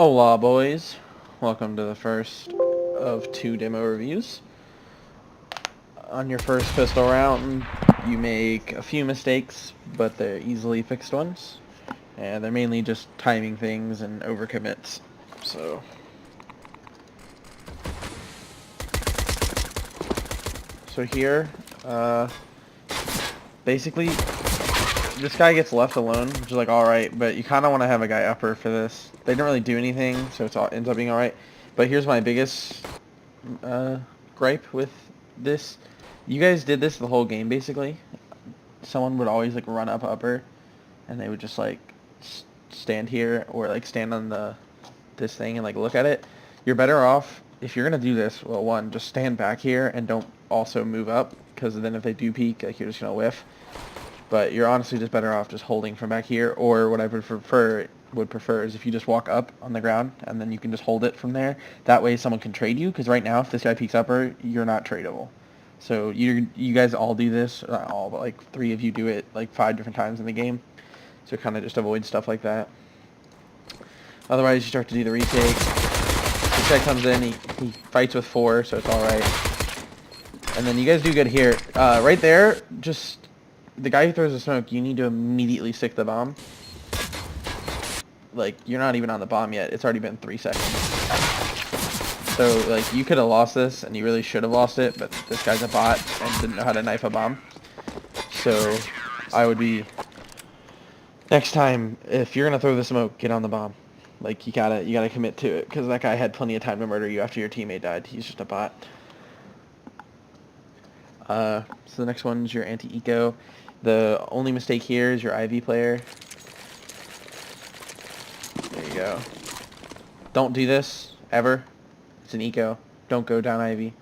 Hola boys, welcome to the first of 2 demo reviews. On your first pistol round, you make a few mistakes, but they're easily fixed ones. And they're mainly just timing things and overcommits. So here, basically, this guy gets left alone, which is like alright, but you kind of want to have a guy upper for this. They didn't really do anything, so it ends up being alright. But here's my biggest gripe with this. You guys did this the whole game, basically. Someone would always like run up upper, and they would just like stand here or like stand on this thing and like look at it. You're better off if you're gonna do this. Well, one, just stand back here and don't also move up, because then if they do peek, like you're just gonna whiff. But you're honestly just better off just holding from back here, or what I would prefer is if you just walk up on the ground and then you can just hold it from there. That way someone can trade you, because right now if this guy peeks upper, you're not tradable. So you guys all do this, not all, but like 3 of you do it like 5 different times in the game. So kind of just avoid stuff like that. Otherwise you start to do the retake. This guy comes in, he fights with 4, so it's alright. And then you guys do good here. Right there, just the guy who throws the smoke, you need to immediately stick the bomb. Like, you're not even on the bomb yet. It's already been 3 seconds. So, like, you could have lost this, and you really should have lost it, but this guy's a bot and didn't know how to knife a bomb. So, I would be... Next time, if you're going to throw the smoke, get on the bomb. Like, you gotta commit to it, because that guy had plenty of time to murder you after your teammate died. He's just a bot. So the next one is your anti-eco. The only mistake here is your IV player. There you go. Don't do this, ever. It's an eco. Don't go down IV.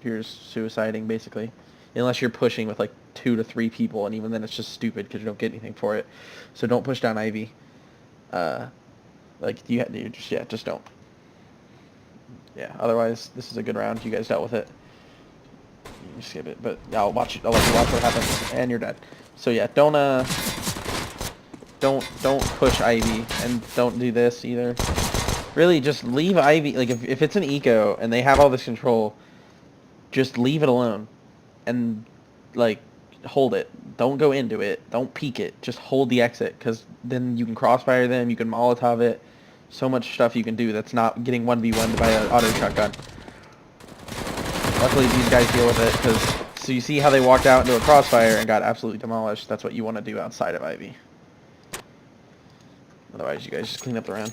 You're just suiciding, basically. Unless you're pushing with like 2 to 3 people, and even then it's just stupid because you don't get anything for it. So don't push down IV. Like, you just don't. Yeah, otherwise, this is a good round. You guys dealt with it. You skip it, but I'll let you watch what happens, and you're dead. So yeah, don't push Ivy, and don't do this either. Really, just leave Ivy. Like, if it's an eco and they have all this control, just leave it alone, and like hold it. Don't go into it. Don't peek it. Just hold the exit, because then you can crossfire them. You can Molotov it. So much stuff you can do that's not getting 1v1'd by an auto shotgun. Luckily, these guys deal with it, because so you see how they walked out into a crossfire and got absolutely demolished. That's what you want to do outside of Ivy. Otherwise, you guys just clean up the round.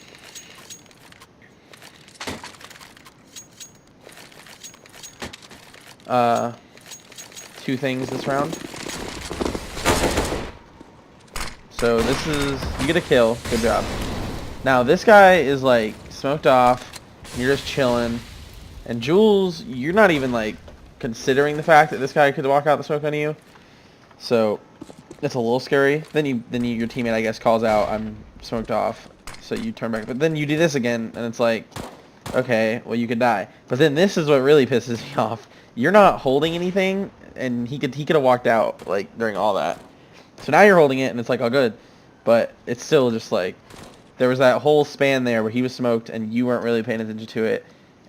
Two things this round. So this is, you get a kill. Good job. Now this guy is like smoked off. You're just chilling. And Jules, you're not even like considering the fact that this guy could walk out the smoke on you. So it's a little scary. Then your teammate, I guess, calls out, "I'm smoked off." So you turn back. But then you do this again, and it's like, okay, well, you could die. But then this is what really pisses me off. You're not holding anything, and he could have walked out like during all that. So now you're holding it, and it's like all good. But it's still just like, there was that whole span there where he was smoked, and you weren't really paying attention to it.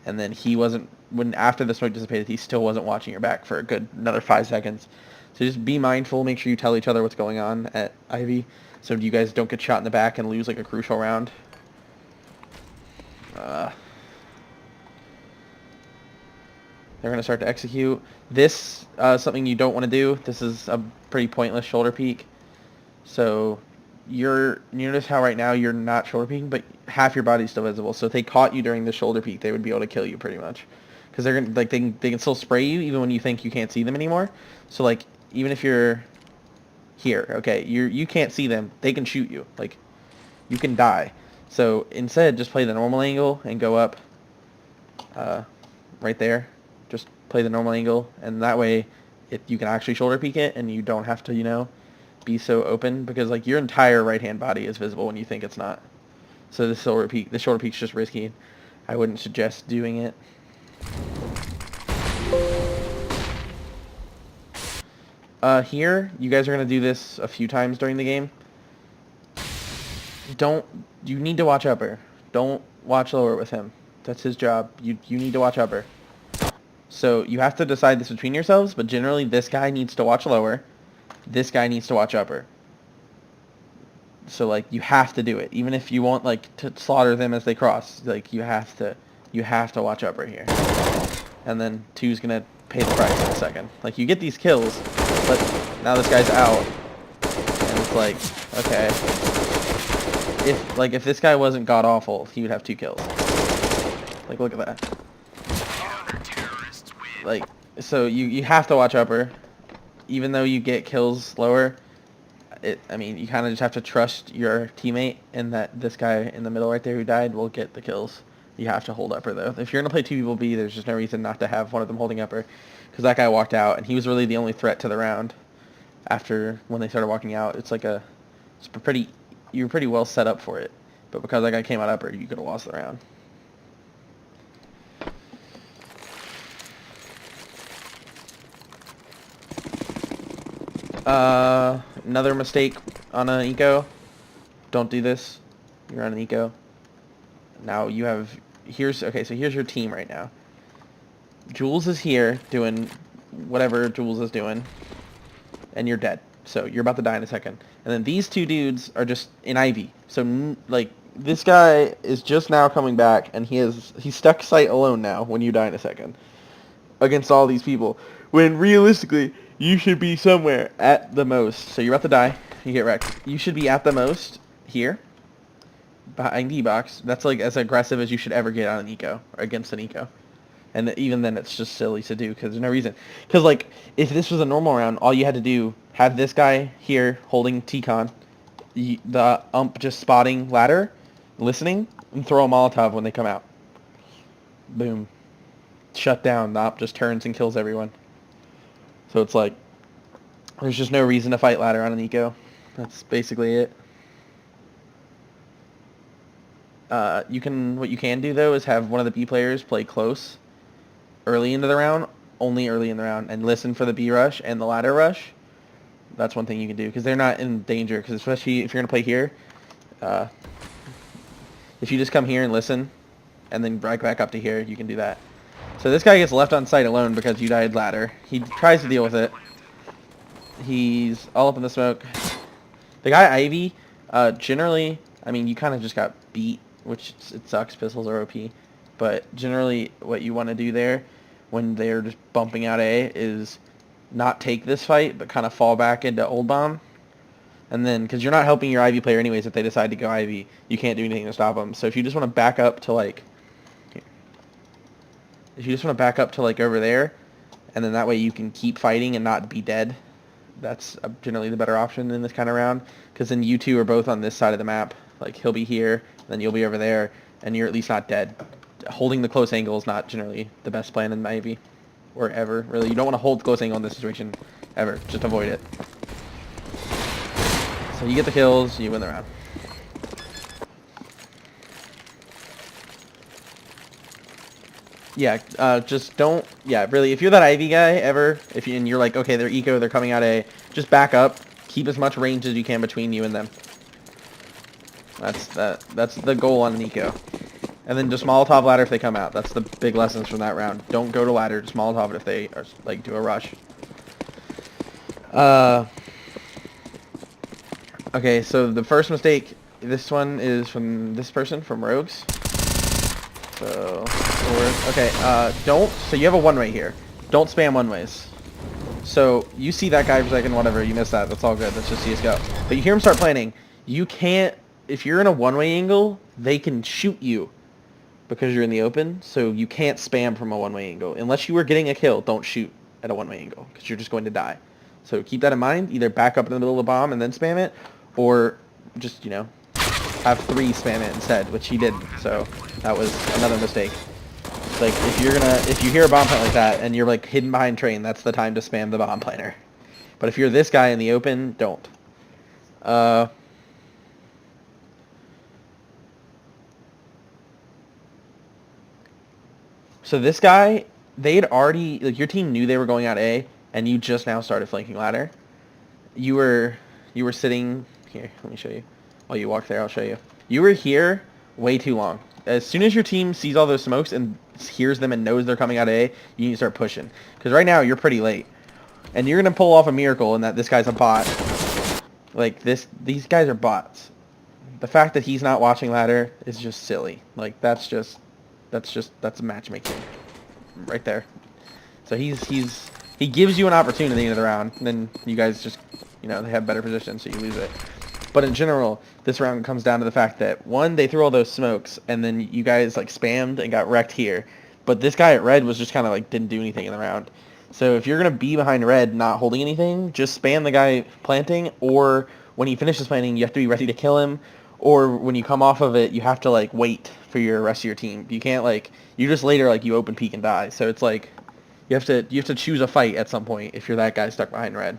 And then he wasn't, after the smoke dissipated, he still wasn't watching your back for a good another 5 seconds. So just be mindful. Make sure you tell each other what's going on at Ivy, so you guys don't get shot in the back and lose like a crucial round. They're going to start to execute. This something you don't want to do. This is a pretty pointless shoulder peek. So you notice how right now you're not shoulder peeking, but half your body's still visible. So if they caught you during the shoulder peek, they would be able to kill you pretty much, because they're gonna, like, they can still spray you even when you think you can't see them anymore. So like, even if you're here, okay, you can't see them, they can shoot you. Like, you can die. So instead, just play the normal angle and go up right there. Just play the normal angle, and that way you can actually shoulder peek it, and you don't have to, be so open, because like your entire right hand body is visible when you think it's not. So the shoulder peek's just risky. I wouldn't suggest doing it. Here, you guys are gonna do this a few times during the game. You need to watch upper. Don't watch lower with him. That's his job. You need to watch upper. So you have to decide this between yourselves, but generally this guy needs to watch lower. This guy needs to watch upper. So like you have to do it, even if you want like to slaughter them as they cross. Like you have to watch upper here. And then 2's gonna pay the price in a second. Like you get these kills, but now this guy's out, and it's like, okay, if this guy wasn't god awful, he would have 2 kills. Like look at that. Like so you have to watch upper, even though you get kills lower. I mean, you kind of just have to trust your teammate, and that this guy in the middle right there who died will get the kills. You have to hold upper, though. If you're going to play 2 people B, there's just no reason not to have one of them holding upper, because that guy walked out, and he was really the only threat to the round. After, when they started walking out, you were pretty well set up for it. But because that guy came out upper, you could have lost the round. Another mistake on an eco. Don't do this. You're on an eco. Now you have, so here's your team right now. Jules is here doing whatever Jules is doing, and you're dead. So you're about to die in a second. And then these 2 dudes are just in Ivy. So like this guy is just now coming back, and he's stuck site alone now when you die in a second against all these people. When realistically, you should be somewhere at the most. So you're about to die. You get wrecked. You should be at the most here, behind D-box. That's like as aggressive as you should ever get on an eco, or against an eco. And even then, it's just silly to do, because there's no reason. Because like, if this was a normal round, all you had to do, have this guy here holding T-con, the ump just spotting ladder, listening, and throw a Molotov when they come out. Boom. Shut down. The ump just turns and kills everyone. So it's like, there's just no reason to fight ladder on an eco. That's basically it. What you can do though is have one of the B players play close early into the round, only early in the round, and listen for the B rush and the ladder rush. That's one thing you can do, because they're not in danger, because especially if you're going to play here, if you just come here and listen, and then break back up to here, you can do that. So this guy gets left on site alone because you died ladder. He tries to deal with it. He's all up in the smoke. The guy Ivy, generally, I mean, you kind of just got beat, which it sucks. Pistols are OP. But generally, what you want to do there, when they're just bumping out A, is not take this fight, but kind of fall back into old bomb. And then, because you're not helping your Ivy player anyways, if they decide to go Ivy, you can't do anything to stop them. So if you just want to back up to like, over there, and then that way you can keep fighting and not be dead, that's generally the better option in this kind of round, because then you 2 are both on this side of the map. Like, he'll be here, then you'll be over there, and you're at least not dead. Holding the close angle is not generally the best plan in Ivy, or ever, really. You don't want to hold close angle in this situation, ever. Just avoid it. So you get the kills, you win the round. Yeah, just don't, really, if you're that Ivy guy ever, and you're like, okay, they're eco, they're coming out A, just back up, keep as much range as you can between you and them. That's the goal on an eco. And then just Molotov ladder if they come out. That's the big lessons from that round. Don't go to ladder, just Molotov it if they are, like, do a rush. Okay, so the first mistake, this one is from this person, from Rogues. So, okay, so you have a one-way here. Don't spam one-ways. So, you see that guy for a second, whatever, you missed that, that's all good, that's just CSGO. But you hear him start planning, you can't, if you're in a one-way angle, they can shoot you because you're in the open, so you can't spam from a one-way angle. Unless you were getting a kill, don't shoot at a one-way angle, because you're just going to die. So keep that in mind, either back up in the middle of the bomb and then spam it, or just, have 3 spam it instead, which he did, so that was another mistake. Like, if you hear a bomb plant like that, and you're, like, hidden behind train, that's the time to spam the bomb planter. But if you're this guy in the open, don't. So this guy, they had already, like, your team knew they were going out A, and you just now started flanking ladder. You were sitting, here, let me show you. While you walk there, I'll show you. You were here way too long. as soon as your team sees all those smokes and hears them and knows they're coming out of A, you need to start pushing. Because right now you're pretty late, and you're gonna pull off a miracle in that this guy's a bot. Like these guys are bots. The fact that he's not watching ladder is just silly. Like that's matchmaking right there. So he gives you an opportunity at the end of the round, and then you guys just, they have better position, so you lose it. But in general, this round comes down to the fact that, one, they threw all those smokes, and then you guys like spammed and got wrecked here. But this guy at red was just kind of like didn't do anything in the round. So if you're going to be behind red not holding anything, just spam the guy planting, or when he finishes planting, you have to be ready to kill him. Or when you come off of it, you have to like wait for your rest of your team. You can't you just later you open peek and die. So it's like you have to choose a fight at some point if you're that guy stuck behind red.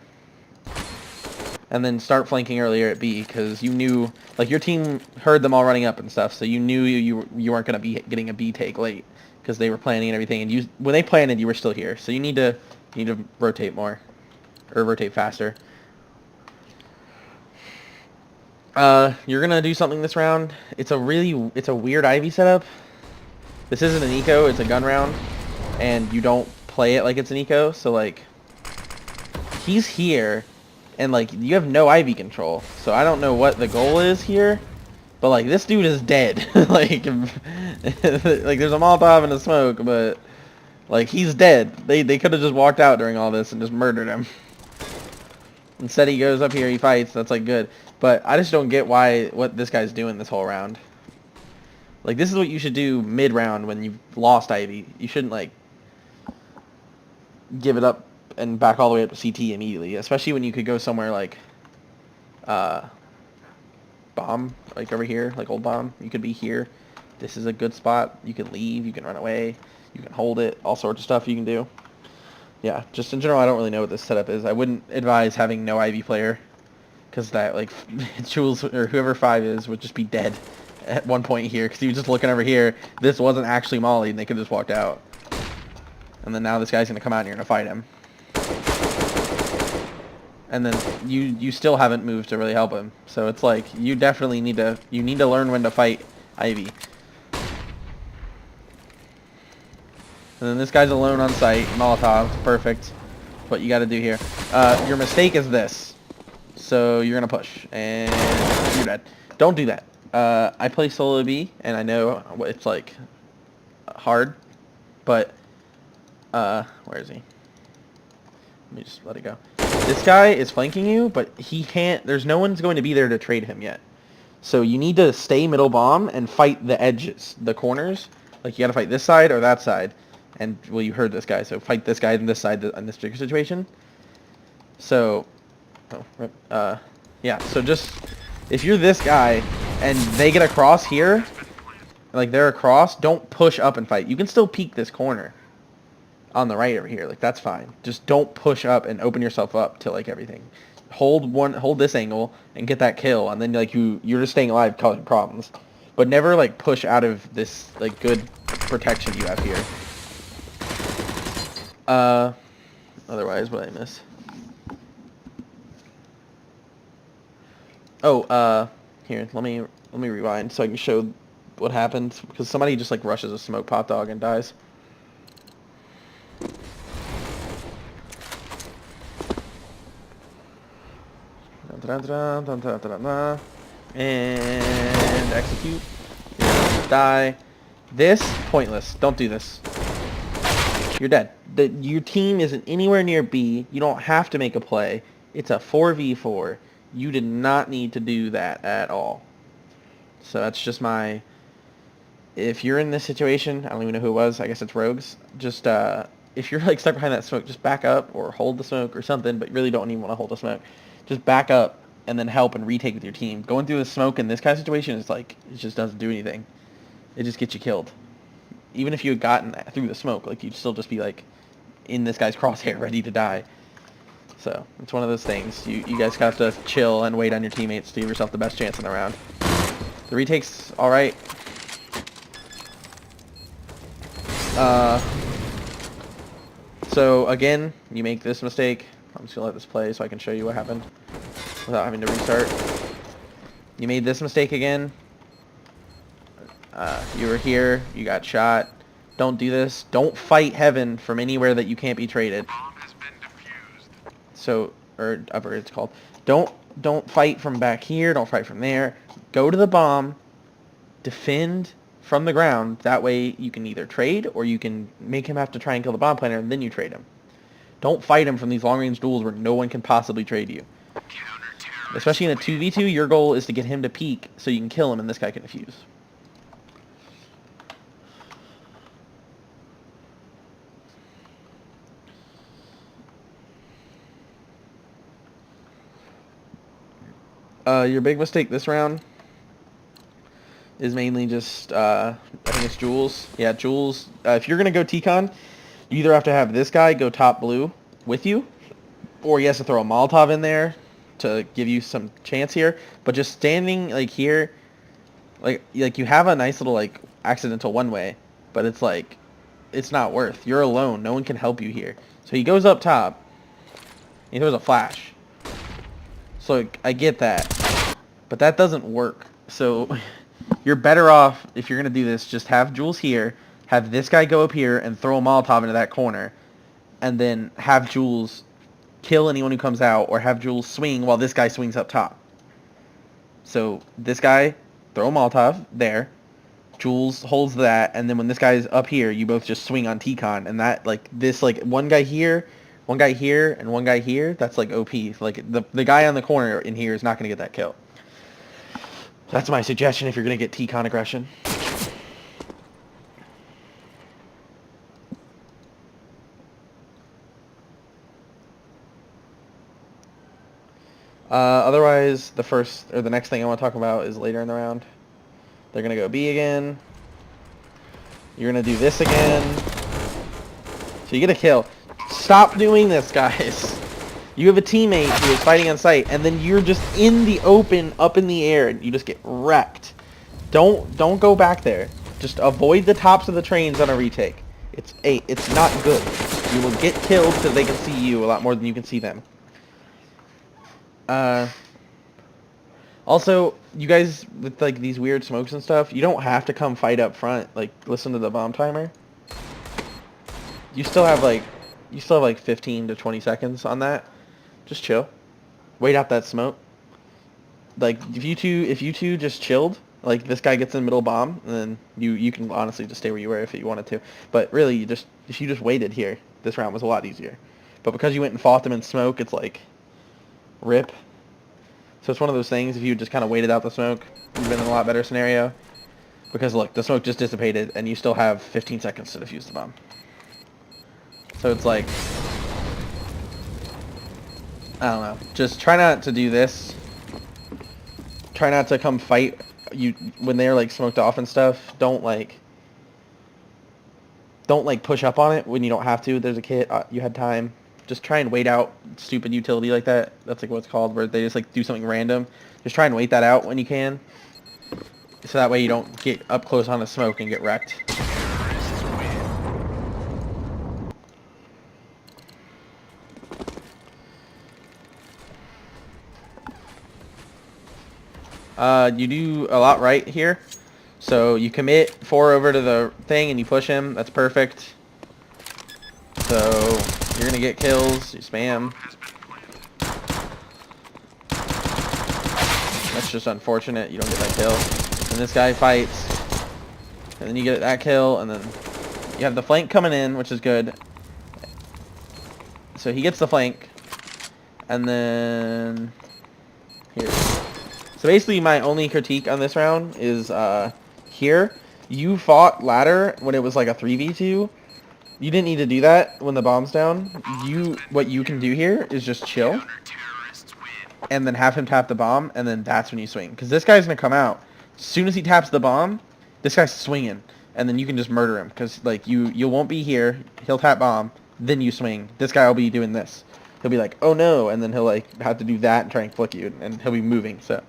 And then start flanking earlier at B, because you knew, your team heard them all running up and stuff, so you knew you weren't going to be getting a B take late, because they were planning and everything, and when they planted, you were still here. So you need to rotate more, or rotate faster. You're going to do something this round. It's a weird Ivy setup. This isn't an eco, it's a gun round, and you don't play it like it's an eco, so he's here, and you have no Ivy control, so I don't know what the goal is here, but this dude is dead. There's a Molotov and a smoke, but he's dead. They could have just walked out during all this and just murdered him. Instead he goes up here, he fights. That's good, but I just don't get what this guy's doing this whole round. This is what you should do mid round when you've lost Ivy. You shouldn't give it up and back all the way up to CT immediately, especially when you could go somewhere bomb, over here, old bomb. You could be here. This is a good spot. You can leave, you can run away, you can hold it, all sorts of stuff you can do. Yeah, just in general, I don't really know what this setup is. I wouldn't advise having no Ivy player, because that, Jules, or whoever 5 is, would just be dead at one point here, because he was just looking over here. This wasn't actually Molly, and they could have just walked out. And then now this guy's going to come out and you're going to fight him. And then you still haven't moved to really help him. So it's you definitely need to learn when to fight Ivy. And then this guy's alone on site. Molotov, perfect. What you got to do here. Your mistake is this. So you're going to push. And you're dead. Don't do that. I play solo B, and I know it's hard. But, where is he? Let me just let it go. This guy is flanking you, but he can't, there's no one's going to be there to trade him yet. So you need to stay middle bomb and fight the edges, the corners. You got to fight this side or that side. And, well, you heard this guy, so fight this guy and this side in this particular situation. So, yeah, so just, if you're this guy and they get across here, they're across, don't push up and fight. You can still peek this corner on the right over here, that's fine. Just don't push up and open yourself up to everything. Hold this angle and get that kill, and then you're just staying alive, causing problems. But never push out of this good protection you have here. Otherwise, what did I miss? Oh, here, let me rewind so I can show what happened, because somebody just rushes a smoke pot dog and dies. And execute. Die. This, pointless. Don't do this. You're dead. Your team isn't anywhere near B. You don't have to make a play. It's a 4v4. You did not need to do that at all. So that's just my... If you're in this situation, I don't even know who it was. I guess it's Rogues. Just, if you're stuck behind that smoke, just back up or hold the smoke or something, but you really don't even want to hold the smoke. Just back up and then help and retake with your team. Going through the smoke in this kind of situation is it just doesn't do anything. It just gets you killed. Even if you had gotten through the smoke, you'd still just be in this guy's crosshair ready to die. So it's one of those things. You guys have to chill and wait on your teammates to give yourself the best chance in the round. The retake's alright. So again, you make this mistake. I'm just gonna let this play so I can show you what happened without having to restart. You made this mistake again. You were here. You got shot. Don't do this. Don't fight heaven from anywhere that you can't be traded. So, or upper it's called. Don't fight from back here. Don't fight from there. Go to the bomb. Defend from the ground. That way you can either trade or you can make him have to try and kill the bomb planner and then you trade him. Don't fight him from these long-range duels where no one can possibly trade you. Especially in a 2v2, your goal is to get him to peek so you can kill him and this guy can defuse. Your big mistake this round is mainly just, I think it's Jules. Yeah, Jules. If you're going to go T-Con, you either have to have this guy go top blue with you, or he has to throw a Molotov in there to give you some chance here. But just standing, like, here, like you have a nice little, like, accidental one-way, but it's, like, it's not worth. You're alone. No one can help you here. So he goes up top. He throws a flash. So I get that, but that doesn't work. So you're better off, if you're going to do this, just have Jules here, have this guy go up here and throw a Molotov into that corner, and then have Jules kill anyone who comes out, or have Jules swing while this guy swings up top. So this guy, throw a Molotov there, Jules holds that, and then when this guy's up here, you both just swing on T-Con, and that, like, this, like, one guy here, and one guy here, that's, like, OP. Like, the guy on the corner in here is not going to get that kill. That's my suggestion if you're going to get T-Con aggression. Otherwise, the next thing I want to talk about is later in the round. They're going to go B again. You're going to do this again. So you get a kill. Stop doing this, guys. You have a teammate who is fighting on site, and then you're just in the open, up in the air, and you just get wrecked. Don't go back there. Just avoid the tops of the trains on a retake. It's not good. You will get killed because they can see you a lot more than you can see them. Also, you guys with, like, these weird smokes and stuff, you don't have to come fight up front. Like, listen to the bomb timer. You still have like 15 to 20 seconds on that. Just chill. Wait out that smoke. Like, if you two just chilled, like, this guy gets in the middle bomb, and then you can honestly just stay where you were if you wanted to. But really, if you just waited here, this round was a lot easier. But because you went and fought them in smoke, it's like, rip. So it's one of those things, if you just kind of waited out the smoke, you've been in a lot better scenario. Because look, the smoke just dissipated, and you still have 15 seconds to defuse the bomb. So it's like, I don't know. Just try not to do this. Try not to come fight you when they're, like, smoked off and stuff. Don't push up on it when you don't have to. There's a kit. You had time. Just try and wait out stupid utility like that. That's, like, what it's called, where they just, like, do something random. Just try and wait that out when you can. So that way you don't get up close on the smoke and get wrecked. You do a lot right here. So you commit 4 over to the thing and you push him. That's perfect. So you're going to get kills. You spam. That's just unfortunate. You don't get that kill. And this guy fights. And then you get that kill. And then you have the flank coming in, which is good. So he gets the flank. And then here. So basically my only critique on this round is here. You fought ladder when it was like a 3v2. You didn't need to do that when the bomb's down. What you can do here is just chill. And then have him tap the bomb, and then that's when you swing. Because this guy's going to come out. As soon as he taps the bomb, this guy's swinging. And then you can just murder him. Because, like, you won't be here. He'll tap bomb. Then you swing. This guy will be doing this. He'll be like, oh no. And then he'll, like, have to do that and try and flick you. And he'll be moving. So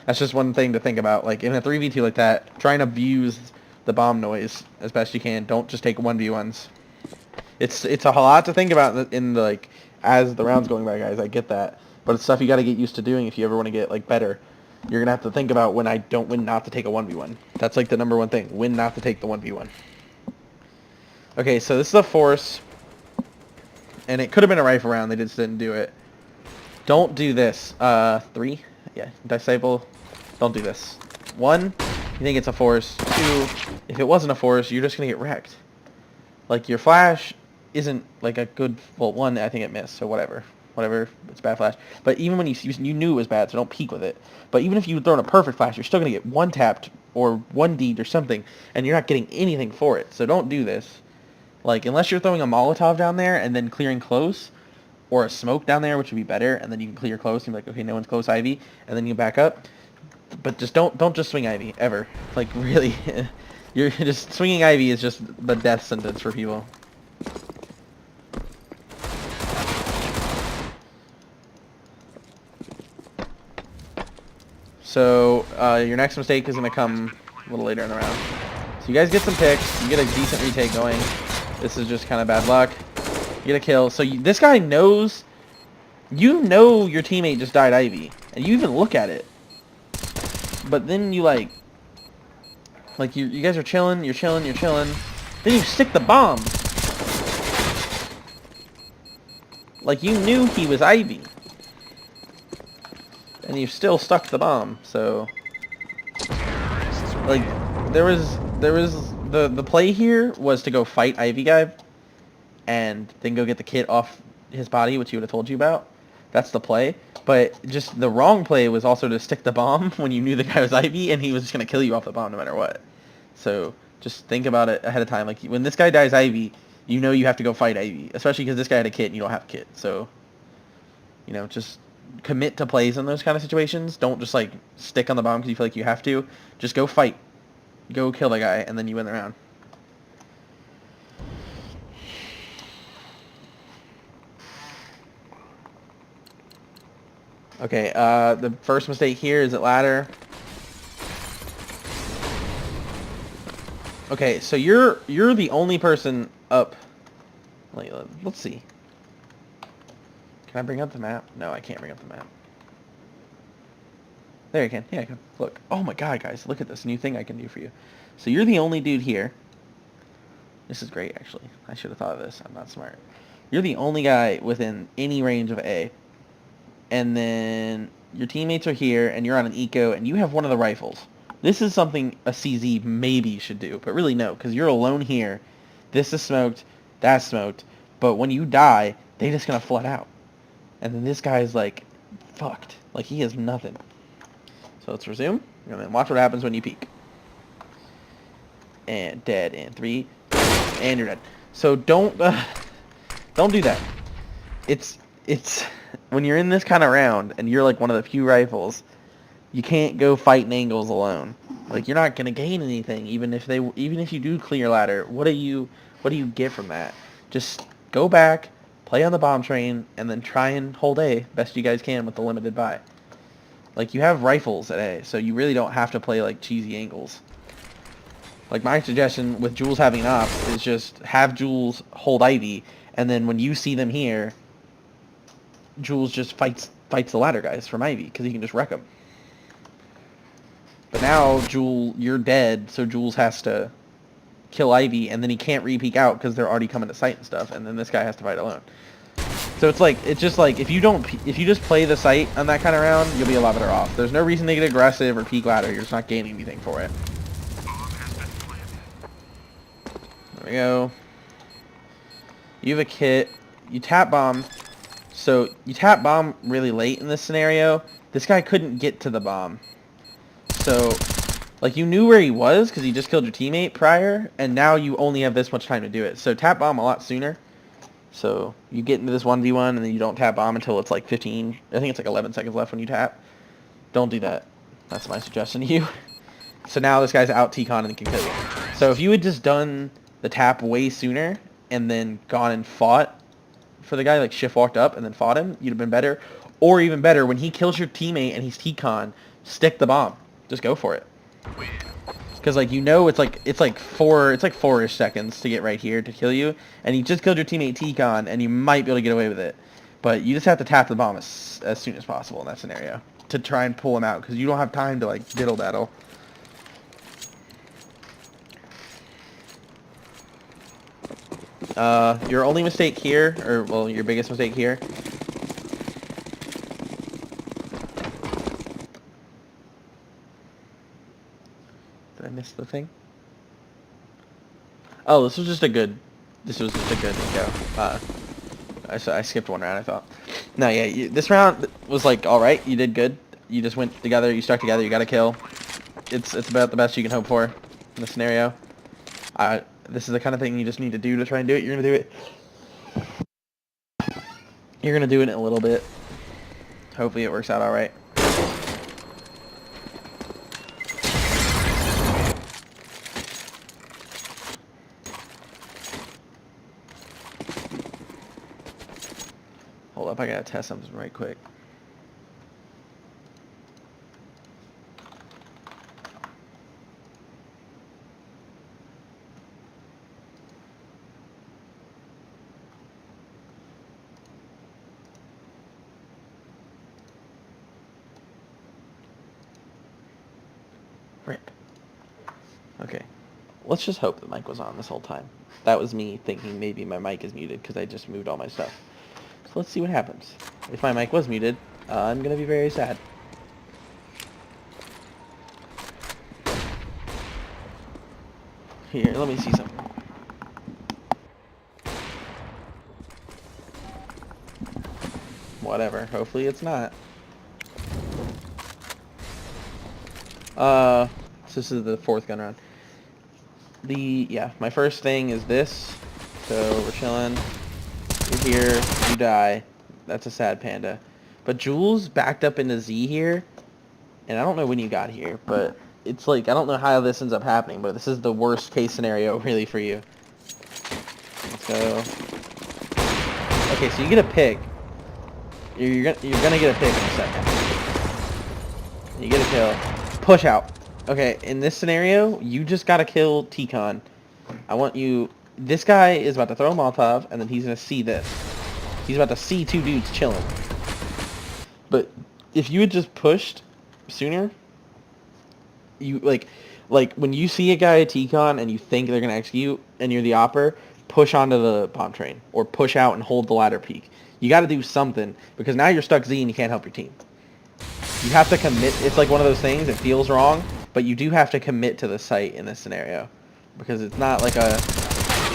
that's just one thing to think about. Like, in a 3v2 like that, try and abuse the bomb noise as best you can. Don't just take 1v1s. It's a lot to think about in the, like, as the round's going by, guys. I get that. But it's stuff you got to get used to doing if you ever want to get, like, better. You're gonna have to think about when not to take a 1v1. That's like the number one thing. When not to take the 1v1. Okay, so this is a force. And it could have been a rifle round. They just didn't do it. Don't do this. 3? Yeah, disciple. Don't do this. 1, you think it's a force. 2, if it wasn't a force, you're just gonna get wrecked. Like, your flash isn't like a good... Well, 1, I think it missed, so whatever. Whatever, it's bad flash. But even when you knew it was bad, so don't peek with it. But even if you throw in a perfect flash, you're still gonna get 1 tapped or 1 D'd or something, and you're not getting anything for it. So don't do this. Like, unless you're throwing a Molotov down there and then clearing close, or a smoke down there, which would be better, and then you can clear close, and be like, okay, no one's close, Ivy, and then you back up. But just don't just swing Ivy, ever. Like, really. You're just... Swinging Ivy is just the death sentence for people. So, your next mistake is going to come a little later in the round. So you guys get some picks, you get a decent retake going. This is just kind of bad luck. You get a kill. So this guy knows... You know your teammate just died Ivy. And you even look at it. But then you like you guys are chilling, you're chilling. Then you stick the bomb. Like, you knew he was Ivy. And you still stuck the bomb, so... Like, there was the play here was to go fight Ivy guy and then go get the kit off his body, which he would have told you about. That's the play. But just the wrong play was also to stick the bomb when you knew the guy was Ivy and he was just going to kill you off the bomb no matter what. So just think about it ahead of time. Like, when this guy dies Ivy, you know you have to go fight Ivy. Especially because this guy had a kit and you don't have a kit. So, you know, just commit to plays in those kind of situations. Don't just, like, stick on the bomb because you feel like you have to. Just go fight. Go kill the guy, and then you win the round. Okay, the first mistake here is at ladder. Okay, so you're the only person up. Let's see. Can I bring up the map? No, I can't bring up the map. There you can. Yeah, I can. Look. Oh my god, guys. Look at this new thing I can do for you. So you're the only dude here. This is great, actually. I should have thought of this. I'm not smart. You're the only guy within any range of A. And then your teammates are here, and you're on an eco, and you have one of the rifles. This is something a CZ maybe should do, but really no, because you're alone here. This is smoked. That's smoked. But when you die, they're just going to flood out. And then this guy's, like, fucked. Like, he has nothing. So let's resume, and then watch what happens when you peek. And dead in 3, and you're dead. So don't do that. It's when you're in this kind of round and you're like one of the few rifles, you can't go fighting angles alone. Like, you're not gonna gain anything even if you do clear ladder. What do you get from that? Just go back, play on the bomb train, and then try and hold A best you guys can with the limited buy. Like, you have rifles at A, so you really don't have to play like cheesy angles. Like, my suggestion with Jules having an op is just have Jules hold Ivy, and then when you see them here, Jules just fights the ladder guys from Ivy, because he can just wreck them. But now, you're dead, so Jules has to kill Ivy, and then he can't re-peek out because they're already coming to sight and stuff, and then this guy has to fight alone. So it's just like, if you just play the sight on that kind of round, you'll be a lot better off. There's no reason to get aggressive or peek ladder, you're just not gaining anything for it. There we go. You have a kit. You tap bomb. So you tap bomb really late in this scenario. This guy couldn't get to the bomb. So, like, you knew where he was because he just killed your teammate prior, and now you only have this much time to do it. So tap bomb a lot sooner. So you get into this 1v1 and then you don't tap bomb until it's like 15. I think it's like 11 seconds left when you tap. Don't do that. That's my suggestion to you. So now this guy's out T-con and can kill you. So if you had just done the tap way sooner and then gone and fought for the guy, like shift walked up and then fought him, you'd have been better. Or even better, when he kills your teammate and he's T-con, stick the bomb. Just go for it. Because, like, you know, it's like 4-ish seconds to get right here to kill you, and you just killed your teammate T-con, and you might be able to get away with it. But you just have to tap the bomb as soon as possible in that scenario. to try and pull him out because you don't have time to like diddle daddle. Your only mistake here, or well, your biggest mistake here. Did I miss the thing? Oh, this was just a good go. I skipped one round, I thought. No, yeah, this round was like alright, you did good. You just went together, you stuck together, you got a kill. It's about the best you can hope for in this scenario. This is the kind of thing you just need to do to try and do it. You're gonna do it. You're gonna do it in a little bit. Hopefully it works out alright. Hold up, I gotta test something right quick. Rip. Okay. Let's just hope the mic was on this whole time. That was me thinking maybe my mic is muted because I just moved all my stuff. So let's see what happens. If my mic was muted, I'm gonna be very sad. Here, let me see something. Whatever. Hopefully it's not. So this is the 4th gun round. Yeah, my first thing is this. So we're chilling. You're here. You die. That's a sad panda. But Jules backed up into Z here. And I don't know when you got here, but it's like, I don't know how this ends up happening, but this is the worst case scenario really for you. Let's go. Okay, so you get a pick. You're gonna get a pick in a second. You get a kill. Push out. Okay, in this scenario, you just gotta kill T-Con. I want you... This guy is about to throw a Molotov, and then he's gonna see this. He's about to see 2 dudes chilling. But if you had just pushed sooner, you like when you see a guy at T-Con and you think they're gonna execute, and you're the opper, push onto the bomb train or push out and hold the ladder peak. You got to do something because now you're stuck Z and you can't help your team. You have to commit. It's like one of those things. It feels wrong, but you do have to commit to the site in this scenario because it's not like a.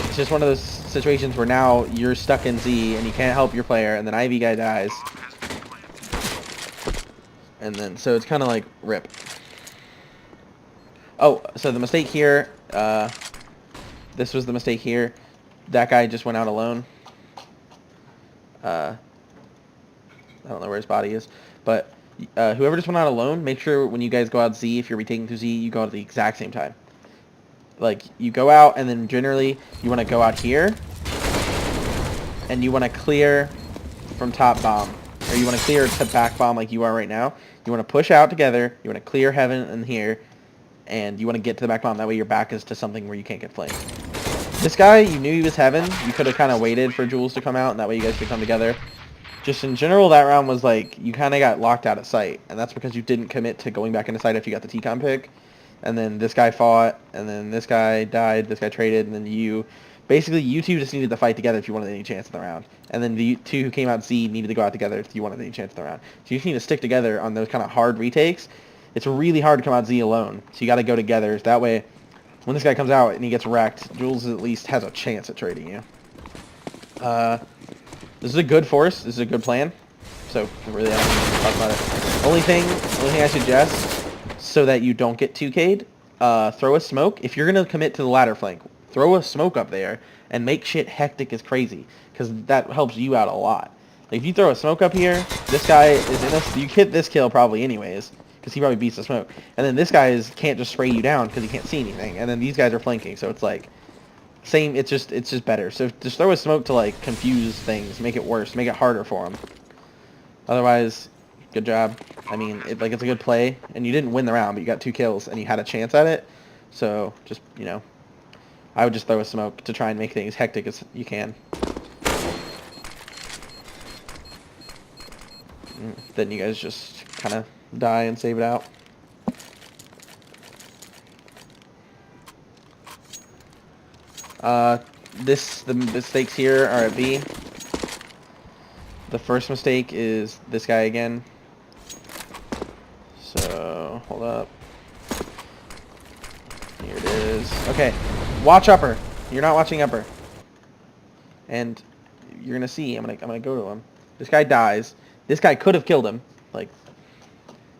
It's just one of those situations where now you're stuck in Z and you can't help your player, and then Ivy guy dies. And then, so it's kind of like rip. Oh, so the mistake here, this was the mistake here. That guy just went out alone. I don't know where his body is. But whoever just went out alone, make sure when you guys go out Z, if you're retaking through Z, you go out at the exact same time. Like, you go out, and then generally, you want to go out here. And you want to clear from top bomb. Or you want to clear to back bomb like you are right now. You want to push out together. You want to clear heaven and here. And you want to get to the back bomb. That way your back is to something where you can't get flamed. This guy, you knew he was heaven. You could have kind of waited for Jules to come out. And that way you guys could come together. Just in general, that round was like, you kind of got locked out of sight. And that's because you didn't commit to going back into sight after you got the T-Con pick. And then this guy fought. And then this guy died. This guy traded. And then you... Basically, you two just needed to fight together if you wanted any chance in the round. And then the two who came out Z needed to go out together if you wanted any chance in the round. So you just need to stick together on those kind of hard retakes. It's really hard to come out Z alone. So you got to go together. That way, when this guy comes out and he gets wrecked, Jules at least has a chance at trading you. This is a good force. This is a good plan. So really, I don't need to talk about it. Only thing I suggest, so that you don't get 2K'd, throw a smoke. If you're going to commit to the ladder flank, throw a smoke up there and make shit hectic as crazy, because that helps you out a lot. Like, if you throw a smoke up here, this guy is in us. You hit this kill probably anyways, because he probably beats the smoke. And then this guy can't just spray you down because he can't see anything. And then these guys are flanking, so it's like same. It's just better. So just throw a smoke to like confuse things, make it worse, make it harder for them. Otherwise, good job. I mean, it's a good play, and you didn't win the round, but you got 2 kills and you had a chance at it. So just I would just throw a smoke to try and make things hectic as you can. Then you guys just kind of die and save it out. The mistakes here are at B. The first mistake is this guy again. So, hold up. Here it is. Okay, watch upper. You're not watching upper. And you're gonna see, I'm gonna go to him. This guy dies. This guy could have killed him. Like,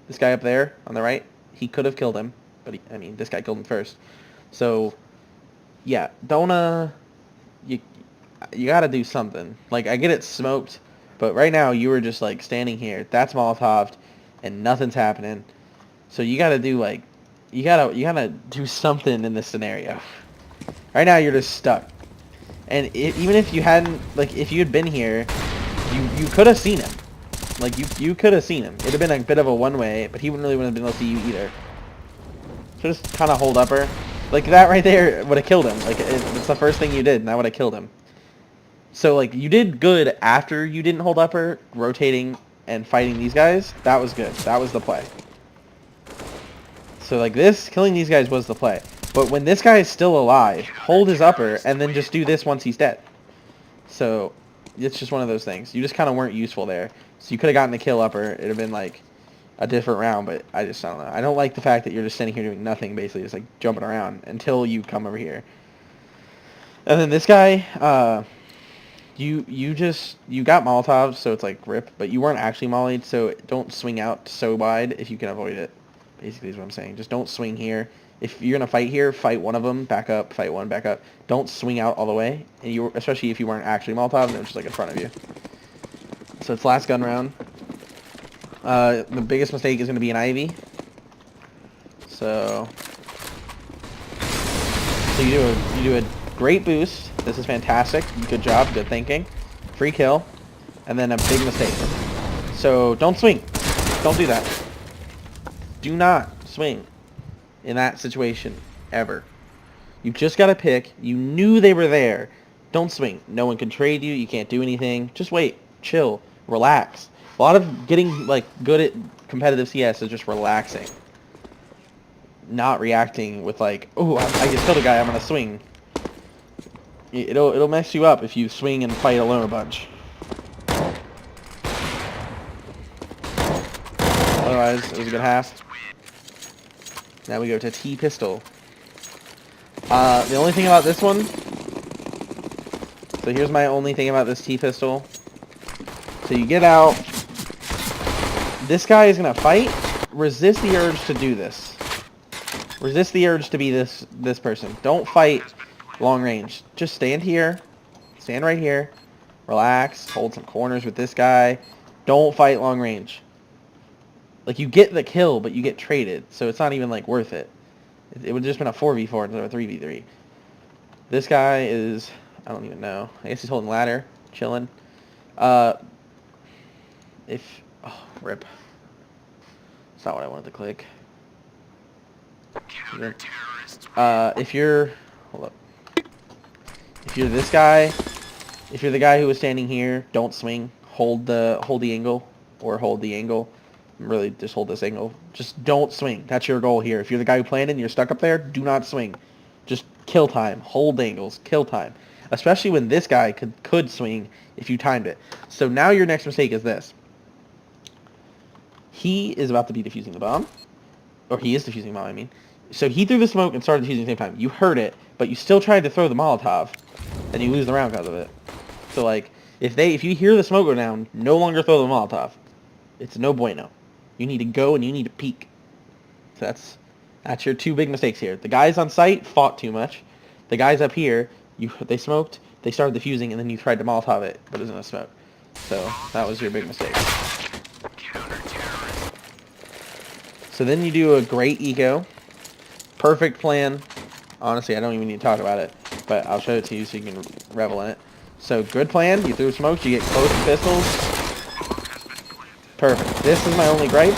this guy up there on the right, he could have killed him. But I mean, this guy killed him first. So, yeah, don't, you gotta do something. Like, I get it smoked, but right now you were just, like, standing here. That's Molotov'd, and nothing's happening. So you gotta do, like, you gotta do something in this scenario. Right now you're just stuck. And even if you hadn't, like, if you had been here, you could have seen him. Like, you could have seen him. It'd have been a bit of a one-way, but he wouldn't have been able to see you either. So just kind of hold upper. Like, that right there would have killed him. Like, it's the first thing you did, and that would have killed him. So, like, you did good after you didn't hold upper, rotating and fighting these guys. That was good. That was the play. So, like, killing these guys was the play. But when this guy is still alive, hold his upper, and then just do this once he's dead. So, it's just one of those things. You just kind of weren't useful there. So you could have gotten a kill upper. It would have been, like, a different round, but I don't know. I don't like the fact that you're just sitting here doing nothing, basically, just, like, jumping around until you come over here. And then this guy, you got Molotov, so it's, like, rip, but you weren't actually mollied, so don't swing out so wide if you can avoid it, basically is what I'm saying. Just don't swing here. If you're going to fight here, fight one of them, back up, fight one, back up. Don't swing out all the way, and especially if you weren't actually Molotov, and it was just, like, in front of you. So it's last gun round. The biggest mistake is going to be an Ivy. So you do a great boost. This is fantastic. Good job. Good thinking. Free kill. And then a big mistake. So don't swing. Don't do that. Do not swing in that situation ever. You just got to pick. You knew they were there. Don't swing. No one can trade you. You can't do anything. Just wait. Chill. Relax. A lot of getting, like, good at competitive CS is just relaxing. Not reacting with, like, oh, I just killed a guy, I'm gonna swing. It'll mess you up if you swing and fight alone a bunch. Otherwise, it was a good half. Now we go to T-Pistol. The only thing about this one... So here's my only thing about this T-Pistol. So you get out... This guy is going to fight. Resist the urge to do this. Resist the urge to be this person. Don't fight long range. Just stand here. Stand right here. Relax. Hold some corners with this guy. Don't fight long range. Like, you get the kill, but you get traded. So it's not even, like, worth it. It would have just been a 4v4 instead of a 3v3. This guy is... I don't even know. I guess he's holding ladder. Chilling. Oh, rip. That's not what I wanted to click. If you're... Hold up. If you're this guy... If you're the guy who was standing here, don't swing. Hold the angle. Or hold the angle. Really, just hold this angle. Just don't swing. That's your goal here. If you're the guy who planted and you're stuck up there, do not swing. Just kill time. Hold angles. Kill time. Especially when this guy could swing if you timed it. So now your next mistake is this. He is about to be defusing the bomb. Or he is defusing the bomb, I mean. So he threw the smoke and started defusing at the same time. You heard it, but you still tried to throw the Molotov. And you lose the round because of it. So, like, if you hear the smoke go down, no longer throw the Molotov. It's no bueno. You need to go and you need to peek. So that's your two big mistakes here. The guys on site fought too much. The guys up here, they smoked, they started defusing, and then you tried to Molotov it, but it was in a smoke. So that was your big mistake. So then you do a great eco. Perfect plan. Honestly, I don't even need to talk about it, but I'll show it to you so you can revel in it. So good plan. You threw smokes, you get close to pistols. Perfect. This is my only gripe.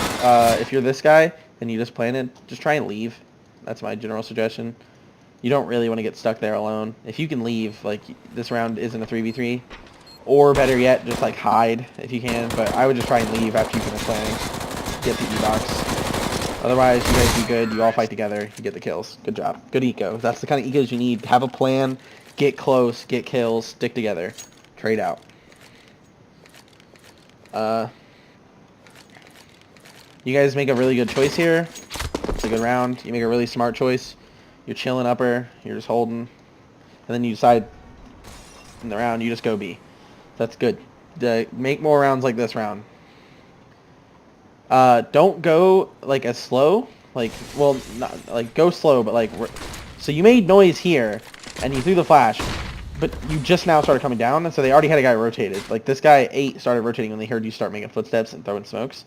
If you're this guy and you just planted, just try and leave. That's my general suggestion. You don't really want to get stuck there alone. If you can leave, like, this round isn't a 3v3. Or better yet, just, like, hide if you can. But I would just try and leave after you finish planning. get the E-box. Otherwise, you guys do good. You all fight together. You get the kills. Good job. Good eco. That's the kind of ecos you need. Have a plan. Get close. Get kills. Stick together. Trade out. You guys make a really good choice here. It's a good round. You make a really smart choice. You're chilling upper. You're just holding. And then you decide in the round, you just go B. That's good. Make more rounds like this round. Don't go like as slow. Like, well, not like go slow, but like, so you made noise here, and you threw the flash, but you just now started coming down, and so they already had a guy rotated. Like this guy 8 started rotating when they heard you start making footsteps and throwing smokes.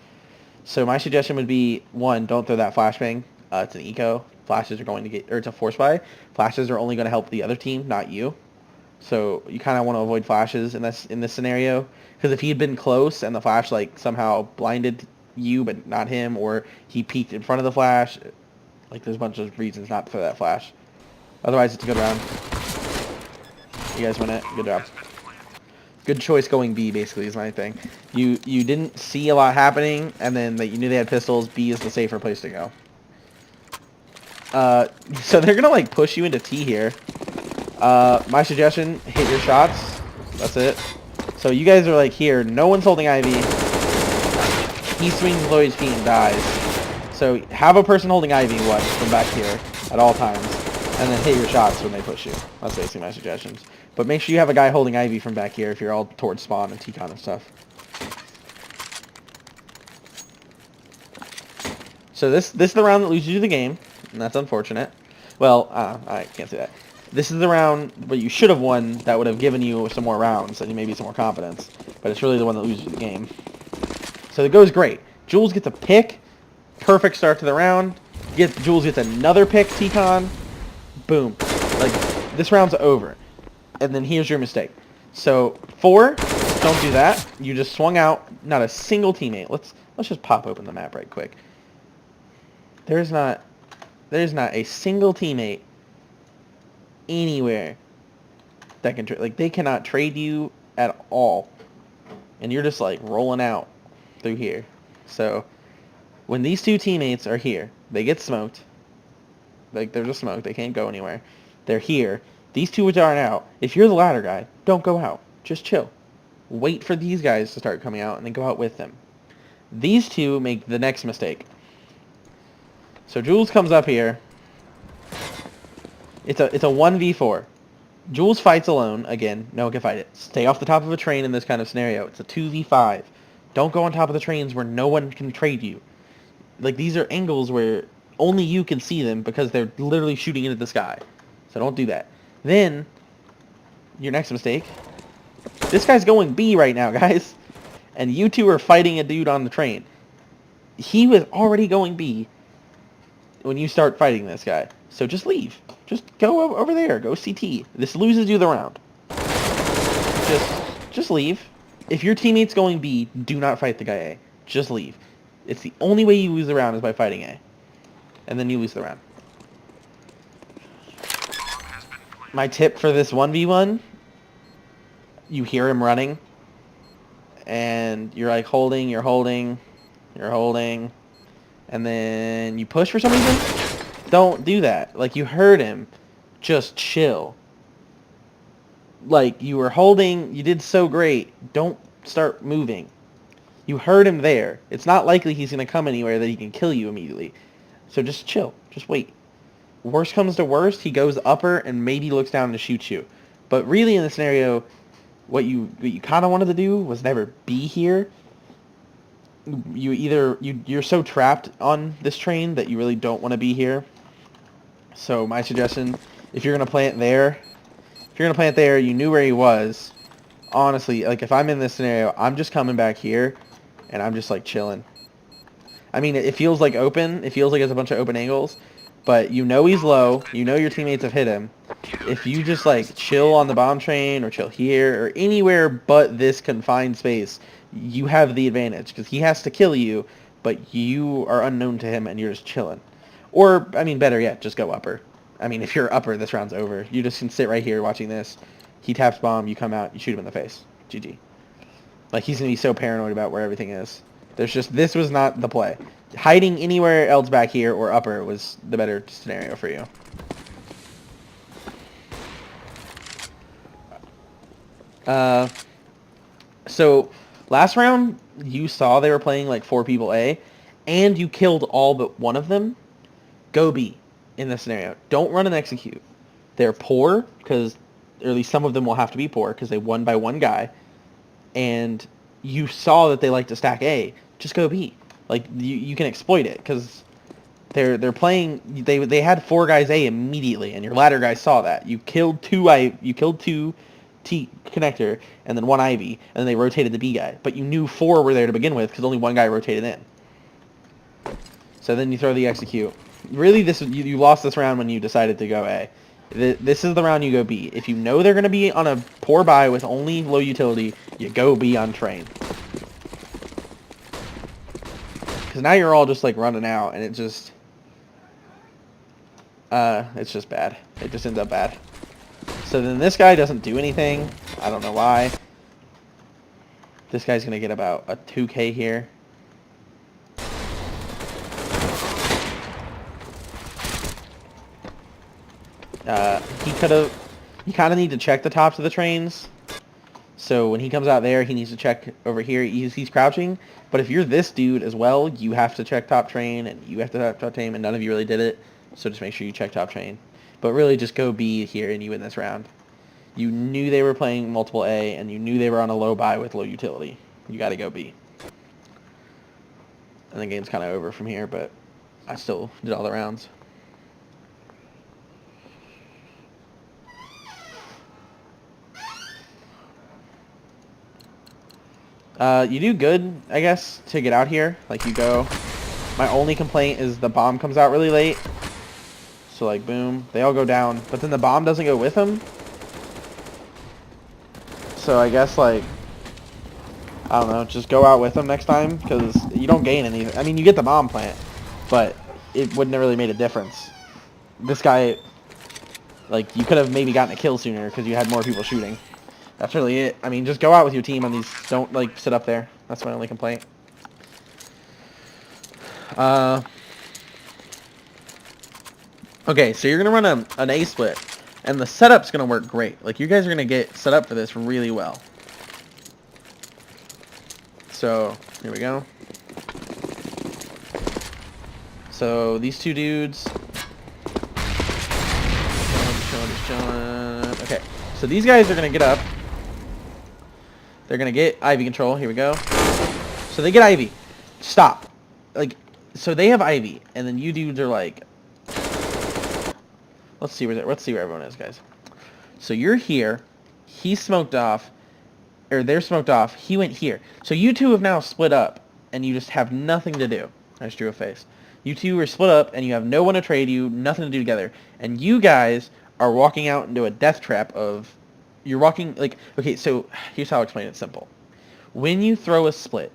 So my suggestion would be 1, don't throw that flashbang. It's an eco. Flashes are going to get, or it's a force buy. Flashes are only going to help the other team, not you. So you kind of want to avoid flashes in this scenario, because if he had been close and the flash like somehow blinded you but not him, or he peeked in front of the flash, like there's a bunch of reasons not to throw that flash. Otherwise, it's a good round. You guys win it. Good job. Good choice going B, basically, is my thing. You didn't see a lot happening, and then you knew they had pistols. B is the safer place to go. So they're gonna like push you into T here. My suggestion: hit your shots. That's it. So you guys are like here. No one's holding Ivy. He swings low HP and dies. So have a person holding Ivy watch from back here at all times, and then hit your shots when they push you. That's basically my suggestions. But make sure you have a guy holding Ivy from back here if you're all towards spawn and T-con and stuff. So this is the round that loses you the game, and that's unfortunate. Well, I can't say that. This is the round where you should have won that would have given you some more rounds and maybe some more confidence. But it's really the one that loses you the game. So it goes great. Jules gets a pick. Perfect start to the round. Jules gets another pick, T-con. Boom. Like, this round's over. And then here's your mistake. So 4, don't do that. You just swung out. Not a single teammate. Let's just pop open the map right quick. There's not a single teammate anywhere that can like they cannot trade you at all, and you're just like rolling out through here. So when these 2 teammates are here, they get smoked. Like they're just smoked. They can't go anywhere. They're here. These 2 which aren't out. If you're the ladder guy, don't go out. Just chill. Wait for these guys to start coming out and then go out with them. These 2 make the next mistake. So Jules comes up here. It's a 1v4. Jules fights alone. Again, no one can fight it. Stay off the top of a train in this kind of scenario. It's a 2v5. Don't go on top of the trains where no one can trade you. Like, these are angles where only you can see them because they're literally shooting into the sky. So don't do that. Then, your next mistake. This guy's going B right now, guys. And you 2 are fighting a dude on the train. He was already going B when you start fighting this guy. So just leave. Just go over there. Go CT. This loses you the round. Just leave. If your teammate's going B, do not fight the guy A. Just leave. It's the only way you lose the round is by fighting A. And then you lose the round. My tip for this 1v1, you hear him running, and you're like holding, you're holding, and then you push for some reason. Don't do that. Like, you heard him. Just chill. Like, you were holding, you did so great. Don't start moving. You heard him there. It's not likely he's going to come anywhere that he can kill you immediately. So just chill. Just wait. Worst comes to worst, he goes upper and maybe looks down to shoot you. But really in this scenario, what you kind of wanted to do was never be here. You're so trapped on this train that you really don't want to be here. So my suggestion, if you're going to plant there, you knew where he was. Honestly, like if I'm in this scenario, I'm just coming back here and I'm just like chilling. I mean, it feels like open. It feels like it's a bunch of open angles. But you know he's low. You know your teammates have hit him. If you just like chill on the bomb train or chill here or anywhere but this confined space, you have the advantage because he has to kill you, but you are unknown to him and you're just chilling. Or, I mean, better yet, just go upper. I mean, if you're upper, this round's over. You just can sit right here watching this. He taps bomb, you come out, you shoot him in the face. GG. Like, he's going to be so paranoid about where everything is. This was not the play. Hiding anywhere else back here or upper was the better scenario for you. So last round you saw they were playing like 4 people A, and you killed all but one of them. Go B in this scenario. Don't run and execute. They're poor because, or at least some of them will have to be poor because they won by one guy, and you saw that they like to stack A. Just go B. Like you can exploit it because they're playing. They had 4 guys A immediately, and your ladder guy saw that. You killed two T connector and then 1 Ivy, and then they rotated the B guy. But you knew 4 were there to begin with because only 1 guy rotated in. So then you throw the execute. Really, you lost this round when you decided to go A. This is the round you go B. If you know they're going to be on a poor buy with only low utility, you go B on train. Because now you're all just like running out, and it's just bad. It just ends up bad. So then this guy doesn't do anything. I don't know why. This guy's going to get about a 2K here. He could have... You kind of need to check the tops of the trains. So when he comes out there, he needs to check over here. He's crouching. But if you're this dude as well, you have to check top train, and you have to check top train, and none of you really did it. So just make sure you check top train. But really just go B here, and you win this round. You knew they were playing multiple A, and you knew they were on a low buy with low utility. You got to go B. And the game's kind of over from here, but I still did all the rounds. You do good, I guess, to get out here. Like, you go... My only complaint is the bomb comes out really late. So, like, boom. They all go down. But then the bomb doesn't go with them. So, I guess, like... I don't know. Just go out with them next time. Because you don't gain anything. I mean, you get the bomb plant. But it wouldn't have really made a difference. This guy... Like, you could have maybe gotten a kill sooner because you had more people shooting. That's really it. I mean, just go out with your team on these. Don't, like, sit up there. That's my only complaint. Okay, so you're going to run an A split. And the setup's going to work great. Like, you guys are going to get set up for this really well. So, here we go. So, these 2 dudes. Just chilling. Okay, so these guys are going to get up. They're going to get Ivy control. Here we go. So they get Ivy. Stop. Like, so they have Ivy. And then you dudes are like... Let's see where everyone is, guys. So you're here. He's smoked off. Or they're smoked off. He went here. So you 2 have now split up. And you just have nothing to do. I just drew a face. You 2 are split up. And you have no one to trade you. Nothing to do together. And you guys are walking out into a death trap of... You're walking, like, okay, so here's how I'll explain it simple. When you throw a split,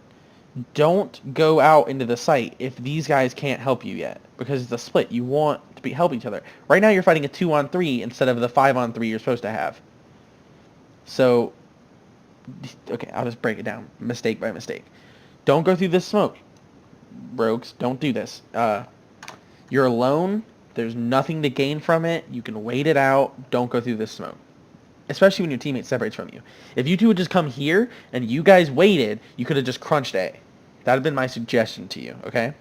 don't go out into the site if these guys can't help you yet. Because it's a split. You want to help each other. Right now you're fighting a 2-on-3 instead of the 5-on-3 you're supposed to have. So, okay, I'll just break it down. Mistake by mistake. Don't go through this smoke. Rogues, don't do this. You're alone. There's nothing to gain from it. You can wait it out. Don't go through this smoke. Especially when your teammate separates from you. If you 2 would just come here and you guys waited, you could have just crunched A. That would have been my suggestion to you, okay?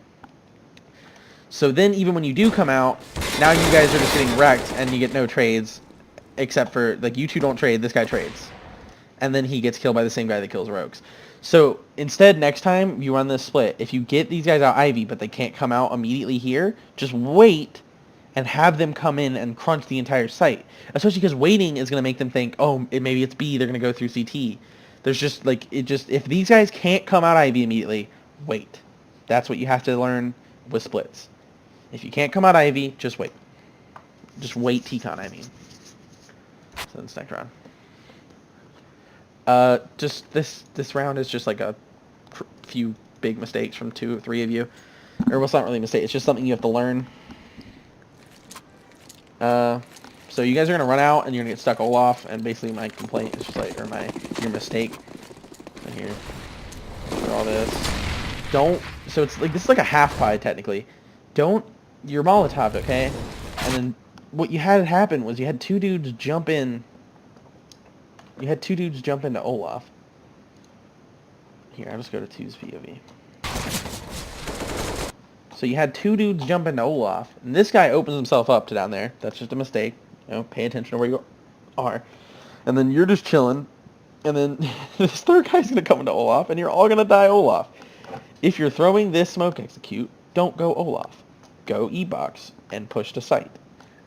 So then even when you do come out, now you guys are just getting wrecked and you get no trades. Except for, like, you 2 don't trade, this guy trades. And then he gets killed by the same guy that kills rogues. So instead, next time you run this split, if you get these guys out Ivy but they can't come out immediately here, just wait and have them come in and crunch the entire site. Especially because waiting is going to make them think, oh, maybe it's B, they're going to go through CT. There's just, like, if these guys can't come out Ivy immediately, wait. That's what you have to learn with splits. If you can't come out Ivy, just wait. Just wait T-Con, I mean. So then next round. Just this round is just like a few big mistakes from 2 or 3 of you. Or, well, it's not really a mistake, it's just something you have to learn. So you guys are gonna run out and you're gonna get stuck Olaf, and basically my complaint is just like, or your mistake. And here, for all this. don't, so it's like, this is like a half pie technically. Don't, you're Molotov, okay? And then what you had happen was you had two dudes jump in. You had two dudes jump into Olaf. Here, I'll just go to 2's POV. So you had two dudes jump into Olaf, and this guy opens himself up to down there. That's just a mistake. You know, pay attention to where you are. And then you're just chilling, and then this third guy's gonna come into Olaf, and you're all gonna die Olaf. If you're throwing this smoke execute, don't go Olaf. Go E-box and push to site.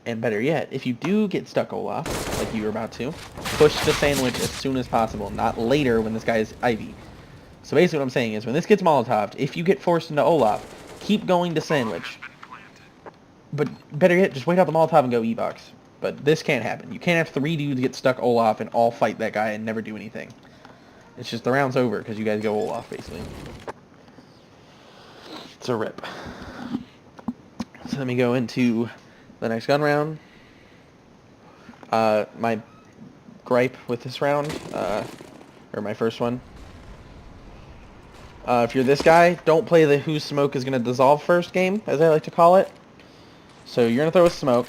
And better yet, if you do get stuck Olaf, like you were about to, push the sandwich as soon as possible, not later when this guy is Ivy. So basically what I'm saying is, when this gets Molotoved, if you get forced into Olaf, keep going to sandwich. But better yet, just wait out the Molotov and go E-box. But this can't happen. You can't have three dudes get stuck Olaf and all fight that guy and never do anything. It's just the round's over because you guys go Olaf, basically. It's a rip. So let me go into the next gun round. My gripe with this round, or my first one. If you're this guy, don't play the whose smoke is going to dissolve first game, as I like to call it. So you're going to throw a smoke.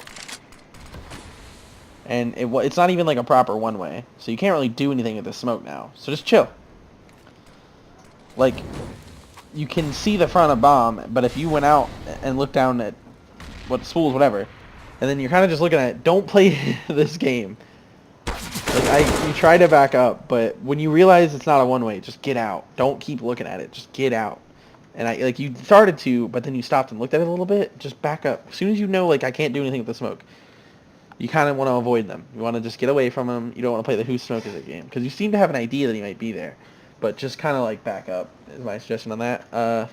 And it's not even like a proper one-way. So you can't really do anything with the smoke now. So just chill. Like, you can see the front of bomb, but if you went out and looked down at what spools, whatever, and then you're kind of just looking at it, don't play this game. Like, you try to back up, but when you realize it's not a one-way, just get out. Don't keep looking at it. Just get out. And you started to, but then you stopped and looked at it a little bit. Just back up. As soon as you know, like, I can't do anything with the smoke, you kind of want to avoid them. You want to just get away from them. You don't want to play the whose smoke is it game, because you seem to have an idea that he might be there, but just kind of like back up is my suggestion on that.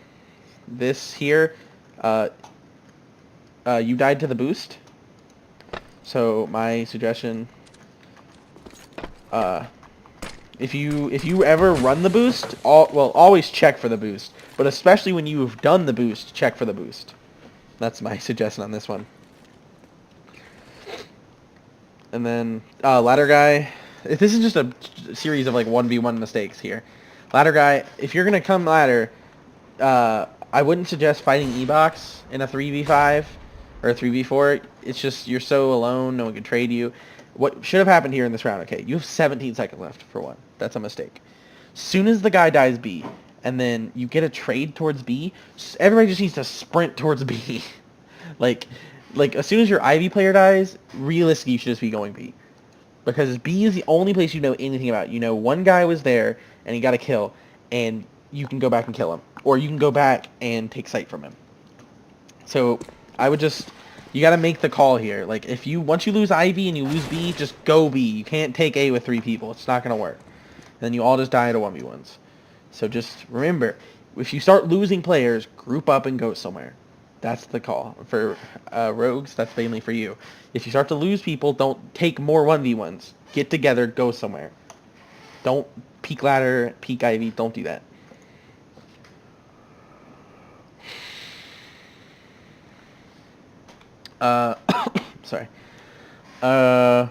This here, you died to the boost. So my suggestion, if you ever run the boost, always check for the boost, but especially when you've done the boost, check for the boost. That's my suggestion on this one. And then ladder guy, if this is just a series of like 1v1 mistakes here. Ladder guy, if you're gonna come ladder, I wouldn't suggest fighting E-box in a 3v5 or a 3v4. It's just you're so alone, no one can trade you. What should have happened here in this round? Okay, you have 17 seconds left for one. That's a mistake. Soon as the guy dies B, and then you get a trade towards B, everybody just needs to sprint towards B. like as soon as your Ivy player dies, realistically you should just be going B. Because B is the only place you know anything about. You know one guy was there, and he got a kill, and you can go back and kill him. Or you can go back and take sight from him. So, I would just, you gotta make the call here. Like, once you lose Ivy and you lose B, just go B. You can't take A with 3 people. It's not gonna work. And then you all just die to 1v1s. So just remember, if you start losing players, group up and go somewhere. That's the call. For rogues, that's mainly for you. If you start to lose people, don't take more 1v1s. Get together, go somewhere. Don't peek ladder, peek Ivy, don't do that. Sorry. My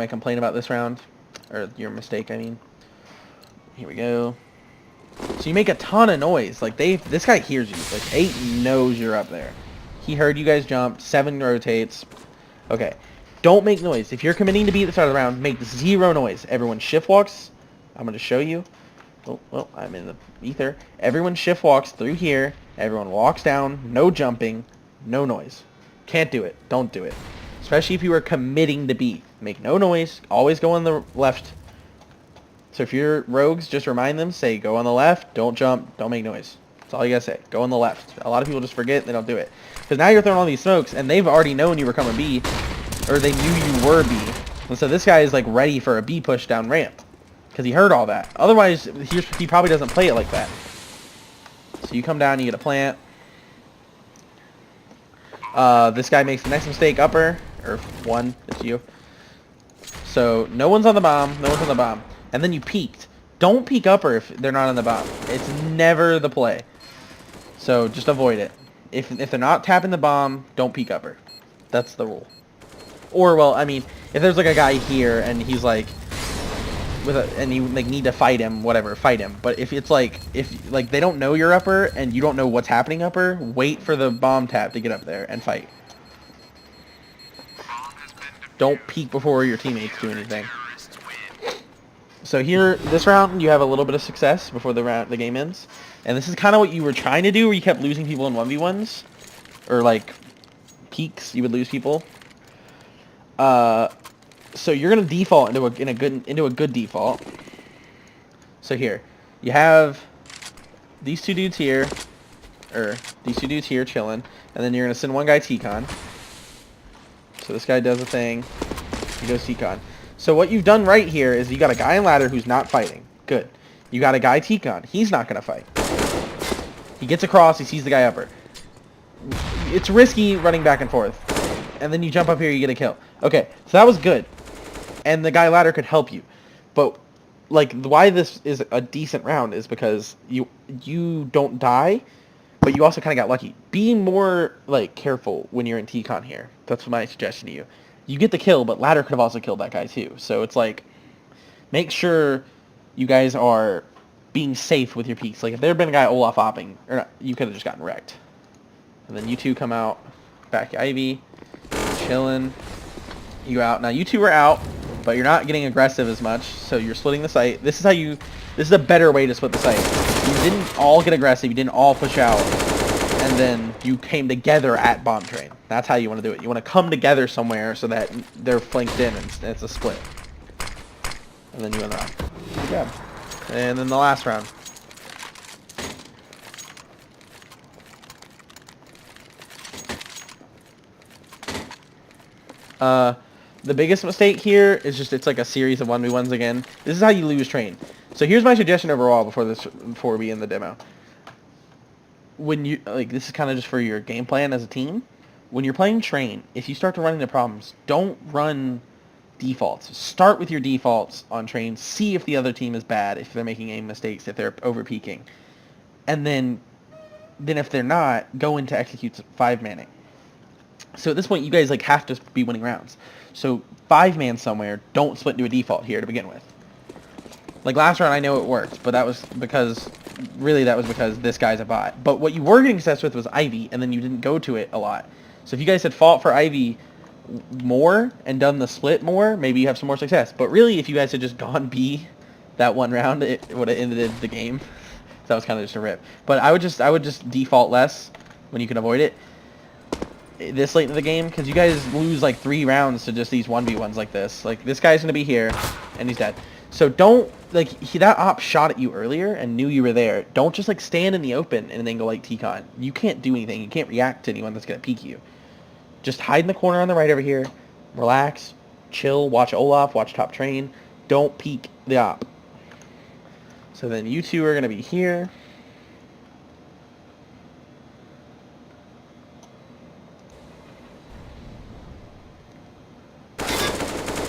complaint about this round, or your mistake, I mean. Here we go. So you make a ton of noise. Like, this guy hears you. Like, 8 knows you're up there. He heard you guys jump. 7 rotates. Okay. Don't make noise. If you're committing to B at the start of the round, make 0 noise. Everyone shift walks. I'm going to show you. Oh, well, I'm in the ether. Everyone shift walks through here. Everyone walks down. No jumping. No noise. Can't do it. Don't do it. Especially if you are committing to B. Make no noise. Always go on the left. So if you're rogues, just remind them, say, go on the left, don't jump, don't make noise. That's all you gotta say. Go on the left. A lot of people just forget, they don't do it. Because now you're throwing all these smokes, and they've already known you were coming B, or they knew you were B. And so this guy is like ready for a B push down ramp. Because he heard all that. Otherwise, he probably doesn't play it like that. So you come down, you get a plant. This guy makes the next mistake, upper, or 1, it's you. So no one's on the bomb, no one's on the bomb. And then you peeked. Don't peek upper if they're not on the bomb. It's never the play. So just avoid it. If they're not tapping the bomb, don't peek upper. That's the rule. Or, well, I mean, if there's like a guy here and he's like, and you like need to fight him, whatever, fight him. But if it's like if like they don't know you're upper and you don't know what's happening upper, wait for the bomb tap to get up there and fight. Don't peek before your teammates do anything. So here, this round, you have a little bit of success before the game ends, and this is kind of what you were trying to do, where you kept losing people in 1v1s, or like peaks, you would lose people. So you're gonna default into a good default. So here, you have these two dudes here, chilling, and then you're gonna send one guy T-Con. So this guy does a thing, he goes T-Con. So what you've done right here is you got a guy in ladder who's not fighting. Good. You got a guy T-Con. He's not gonna fight. He gets across, he sees the guy upper. It's risky running back and forth. And then you jump up here, you get a kill. Okay, so that was good. And the guy ladder could help you. But like why this is a decent round is because you don't die, but you also kind of got lucky. Be more like careful when you're in T-Con here. That's my suggestion to you. You get the kill, but ladder could have also killed that guy too. So it's like, make sure you guys are being safe with your peaks. Like if there had been a guy Olaf opping, or not, you could have just gotten wrecked. And then you two come out, back Ivy, chilling. You out. Now you two are out, but you're not getting aggressive as much, so you're splitting the site. This is a better way to split the site. You didn't all get aggressive, you didn't all push out, and then you came together at bomb train. That's how you want to do it. You want to come together somewhere so that they're flanked in and it's a split. And then you win the round. Good job. And then the last round. The biggest mistake here is just it's like a series of 1v1s again. This is how you lose train. So here's my suggestion overall before we end the demo. When you this is kind of just for your game plan as a team. When you're playing train, if you start to run into problems, don't run defaults. Start with your defaults on train. See if the other team is bad, if they're making aim mistakes, if they're over peaking, and then if they're not, go into executes 5-manning. So at this point, you guys like have to be winning rounds. So 5-man somewhere. Don't split into a default here to begin with. Like last round, I know it worked, but that was because this guy's a bot. But what you were getting success with was Ivy, and then you didn't go to it a lot. So if you guys had fought for Ivy more and done the split more, maybe you have some more success. But really, if you guys had just gone B that one round, it would have ended the game. So that was kind of just a rip. But I would just default less when you can avoid it this late in the game, because you guys lose like 3 rounds to just these 1v1s like this. Like this guy's gonna be here, and he's dead. So don't that op shot at you earlier and knew you were there. Don't just like stand in the open and then go like T-Con. You can't do anything. You can't react to anyone that's gonna peek you. Just hide in the corner on the right over here. Relax, chill, watch Olaf, watch top train. Don't peek the op. So then you two are gonna be here.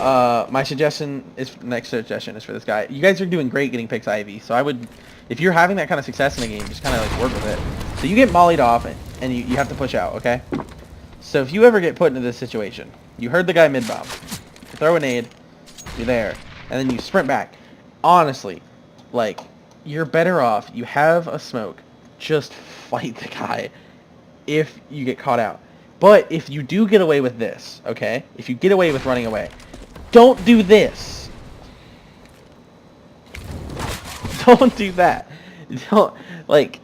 My next suggestion is for this guy. You guys are doing great getting picks Ivy, so I would, if you're having that kind of success in the game, just kind of like work with it. So you get mollied off, and you have to push out, okay? So if you ever get put into this situation, you heard the guy mid-bomb, you throw a nade, you're there, and then you sprint back. Honestly, like, you're better off, you have a smoke, just fight the guy if you get caught out. But if you do get away with this, okay? If you get away with running away, don't do this. Don't do that. Don't, like,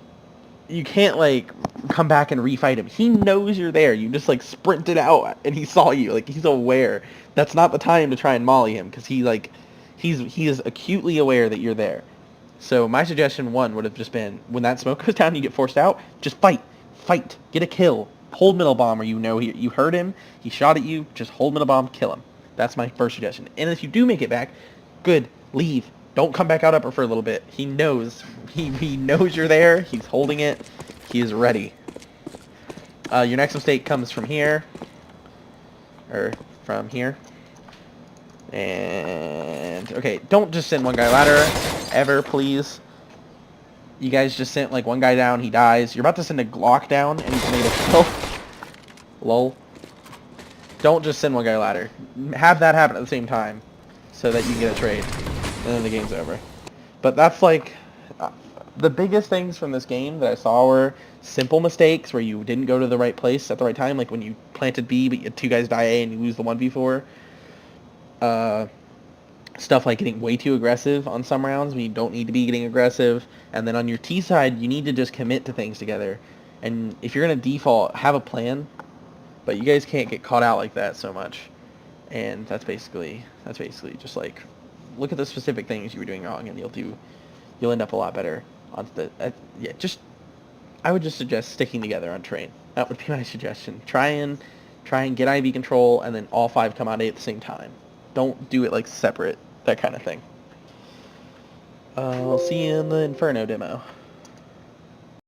you can't, like, come back and refight him. He knows you're there. You just, like, sprinted out, and he saw you. Like, he's aware. That's not the time to try and molly him, because he is acutely aware that you're there. So my suggestion, one, would have just been, when that smoke goes down and you get forced out, just fight. Fight. Get a kill. Hold middle bomb, or you know you heard him, he shot at you, just hold middle bomb, kill him. That's my first suggestion. And if you do make it back, good, leave. Don't come back out upper for a little bit. He knows. He knows you're there. He's holding it. He is ready. Your next mistake comes from here. Or from here. And, okay, don't just send one guy ladder, ever, please. You guys just sent, like, one guy down, he dies. You're about to send a Glock down, and he's gonna get a kill. Lol. Don't just send one guy ladder. Have that happen at the same time, so that you can get a trade. and then the game's over. But that's like the biggest things from this game that I saw were simple mistakes where you didn't go to the right place at the right time, like when you planted B but you had two guys die A and you lose the 1v4. Stuff like getting way too aggressive on some rounds when you don't need to be getting aggressive. And then on your T side, you need to just commit to things together. And if you're going to default, have a plan. But you guys can't get caught out like that so much. And that's basically just like, look at the specific things you were doing wrong, and you'll end up a lot better on the yeah. Just I would just suggest sticking together on train. That would be my suggestion. Try and get IV control, and then all 5 come out A at the same time. Don't do it like separate, that kind of thing. I'll see you in the Inferno demo.